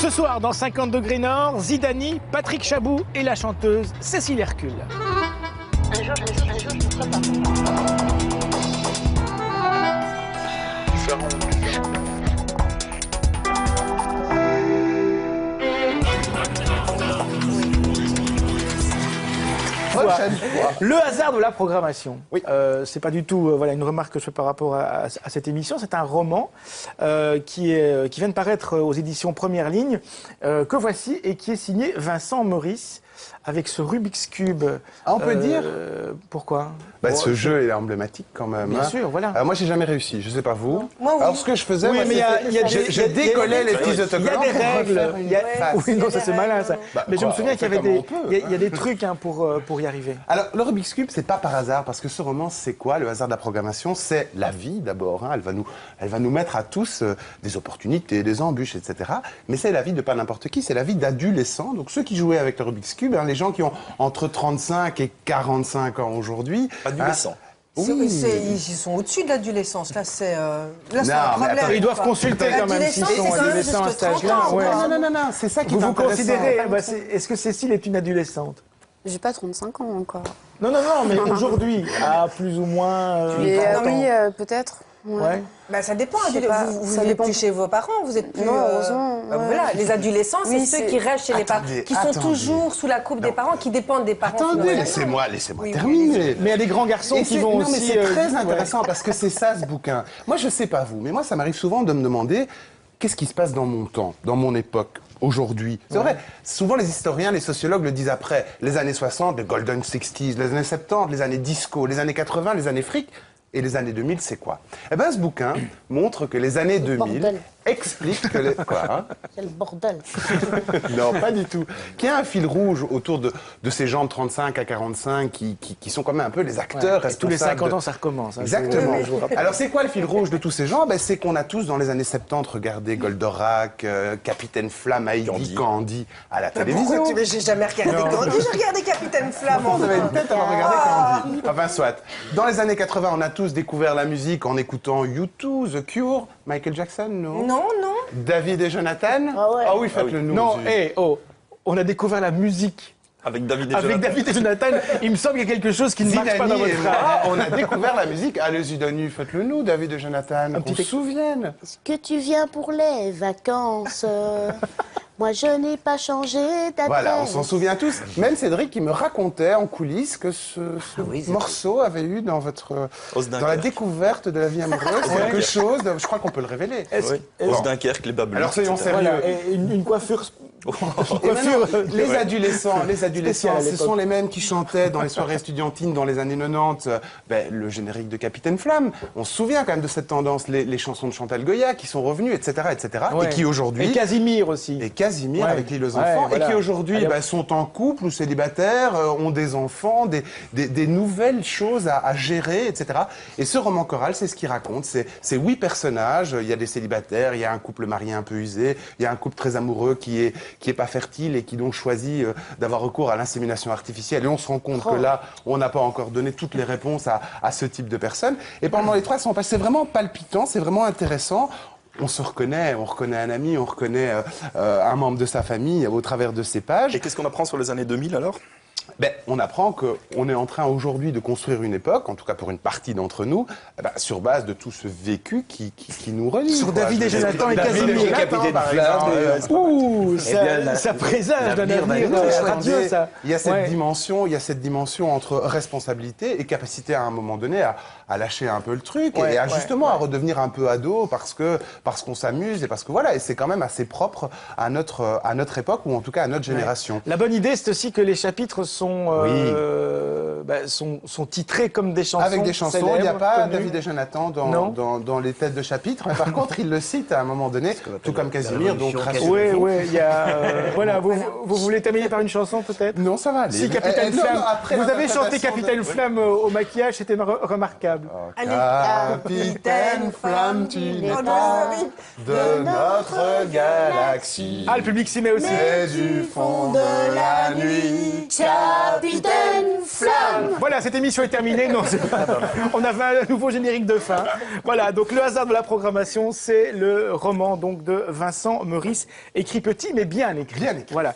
Ce soir, dans 50 degrés Nord, Zidani, Patrick Chabou et la chanteuse Cécile Hercule. Un jour, je ne ferai pas. Le hasard de la programmation. Oui. C'est pas du tout voilà, une remarque que je fais par rapport à cette émission. C'est un roman qui vient de paraître aux éditions Première Ligne, que voici, et qui est signé Vincent Maurice, avec ce Rubik's Cube. Ah, on peut dire. Pourquoi? Ce jeu est emblématique quand même. Bien sûr, voilà. Moi, j'ai jamais réussi. Je sais pas vous. Moi, oui. Alors, ce que je faisais, Oui, moi, mais je décollais les petits Il y autocollants. a des pour règles. refaire une face. Oui, non, ça c'est malin ça. Mais je me souviens on qu'il y fait avait comme on peut, il y a des trucs pour y arriver. Alors, le Rubik's Cube, c'est pas par hasard, parce que ce roman, c'est quoi? Le hasard de la programmation, c'est la vie d'abord. Hein. Elle va nous mettre à tous des opportunités, des embûches, etc. Mais c'est la vie de pas n'importe qui, c'est la vie d'adolescents. Donc ceux qui jouaient avec le Rubik's Cube, hein, les gens qui ont entre 35 et 45 ans aujourd'hui. Adolescents. Oui. Ils sont au-dessus de l'adolescence. Là, c'est un mais problème. attends, Ils doivent consulter quand même s'ils L'adolescence, sont c'est quand même adolescents à jusque cet âge-là. 30 ans, Ouais. quoi. Non, c'est ça qui Vous est vous intéressant. considérez, est-ce que Cécile est une adolescente? J'ai pas 35 ans encore. Non, mais aujourd'hui, à plus ou moins... Mais 30 ans. oui, peut-être. Ouais. Bah, ça dépend. Je sais pas, Vous ça n'êtes dépend. plus chez vos parents, vous êtes plus. Non, heureusement, bah, ouais. voilà, les adolescents, Oui, c'est ceux c'est- qui restent chez les parents, qui sont Attendez. toujours sous la coupe des parents, qui dépendent des parents. Attendez, finalement. laissez-moi Oui, terminer. Mais il y a des grands garçons Et qui c'est- vont non, mais aussi... c'est très intéressant parce que c'est ça ce bouquin. Moi, je sais pas vous, mais moi, ça m'arrive souvent de me demander qu'est-ce qui se passe dans mon temps, dans mon époque, aujourd'hui. C'est vrai, souvent les historiens, les sociologues le disent après. Les années 60, les Golden 60s, les années 70, les années disco, les années 80, les années fric. Et les années 2000, c'est quoi? Eh bien, ce bouquin montre que les années 2000 bordel. expliquent que les... Quoi, hein? Quel bordel. Non, pas du tout. Qu'il y a un fil rouge autour de ces gens de 35 à 45 qui sont quand même un peu les acteurs Et tous les responsables 50 de- ans, ça recommence. hein. Exactement. Je vous rappelle. Alors, c'est quoi le fil rouge de tous ces gens? C'est qu'on a tous, dans les années 70, regardé Goldorak, Capitaine Flamme, Heidi, Candy à la télévision. Pourquoi tu j'ai jamais regardé Candy? J'ai regardé Capitaine Flamand. Vous avez une tête à avoir regardé Candy. Enfin, soit. Dans les années 80, on a tous découvert la musique en écoutant U2, The Cure, Michael Jackson, non? Non, non. David et Jonathan? Ah ouais. Ah oui, faites-le nous. Non, Zut. on a découvert la musique Avec David et avec Jonathan. David et Jonathan. Il me semble qu'il y a quelque chose qui ne marche pas dans Zidani et votre moi, âge. on a découvert la musique. Allez, Zidani, faites-le nous, David et Jonathan. Qu'on petit se souvienne. Est-ce que tu viens pour les vacances? Moi, je n'ai pas changé d'adresse. Voilà, on s'en souvient tous. Même Cédric qui me racontait en coulisses que ce morceau avait eu dans Os dans la Dunkerque. découverte de la vie amoureuse quelque chose. Je crois qu'on peut le révéler. Oui. Os Dunkerque, les Babylons. Alors soyons etc. sérieux. Voilà, et une coiffure... Et maintenant, les adolescents, Spécial à ce l'époque. sont les mêmes qui chantaient dans les soirées estudiantines dans les années 90 le générique de Capitaine Flamme. On se souvient quand même de cette tendance, les chansons de Chantal Goya qui sont revenues, etc., etc. Ouais. Et qui aujourd'hui... Et Casimir aussi. Et Casimir Ouais. avec l'île aux Ouais, enfants, voilà. et qui aujourd'hui Allez, sont en couple ou célibataires, ont des enfants, des nouvelles choses à gérer, etc. Et ce roman choral, c'est ce qu'il raconte. C'est 8 personnages. Il y a des célibataires, il y a un couple marié un peu usé, il y a un couple très amoureux qui est pas fertile et qui donc choisit d'avoir recours à l'insémination artificielle. Et on se rend compte que là, on n'a pas encore donné toutes les réponses à ce type de personnes. Et pendant les 300 pages, c'est vraiment palpitant, c'est vraiment intéressant. On se reconnaît, on reconnaît un ami, on reconnaît un membre de sa famille au travers de ces pages. Et qu'est-ce qu'on apprend sur les années 2000 alors? On apprend qu'on est en train aujourd'hui de construire une époque, en tout cas pour une partie d'entre nous, sur base de tout ce vécu qui nous relie. Sur quoi. David et Je veux dire, Jonathan et David Casimir. Jonathan, Capitaine par Flamme, exemple. Ouh, Eh bien, ça présage d'un l'avenir va avenir être radieux, ça. Il y a cette Ouais. dimension, entre responsabilité et capacité à un moment donné à lâcher un peu le truc Ouais, et à ouais, justement à redevenir un peu ado parce qu'on s'amuse et parce que voilà, et c'est quand même assez propre à notre époque ou en tout cas à notre génération. La bonne idée, c'est aussi que les chapitres sont titrés comme des chansons. Avec des chansons, il n'y a célèbres, pas connues. David et Jonathan Non. dans les têtes de chapitre, mais par contre, il le cite à un moment donné, tout comme Casimir, donc révolution rassurez-vous. Oui, il y a. Voilà, vous voulez terminer par une chanson peut-être? Non, ça va aller. Si, Capitaine Non, Flamme. non, après Vous avez chanté l'interprétation Capitaine Flamme au maquillage, c'était remarquable. Capitaine Flamme, tu n'es pas de notre galaxie. Ah, le public s'y met aussi. Mais du fond de la nuit, Capitaine Flamme. Voilà, cette émission est terminée. Non, c'est pas... On avait un nouveau générique de fin. Voilà, donc le hasard de la programmation, c'est le roman donc de Vincent Meurice, écrit petit mais bien écrit. Bien écrit. Voilà.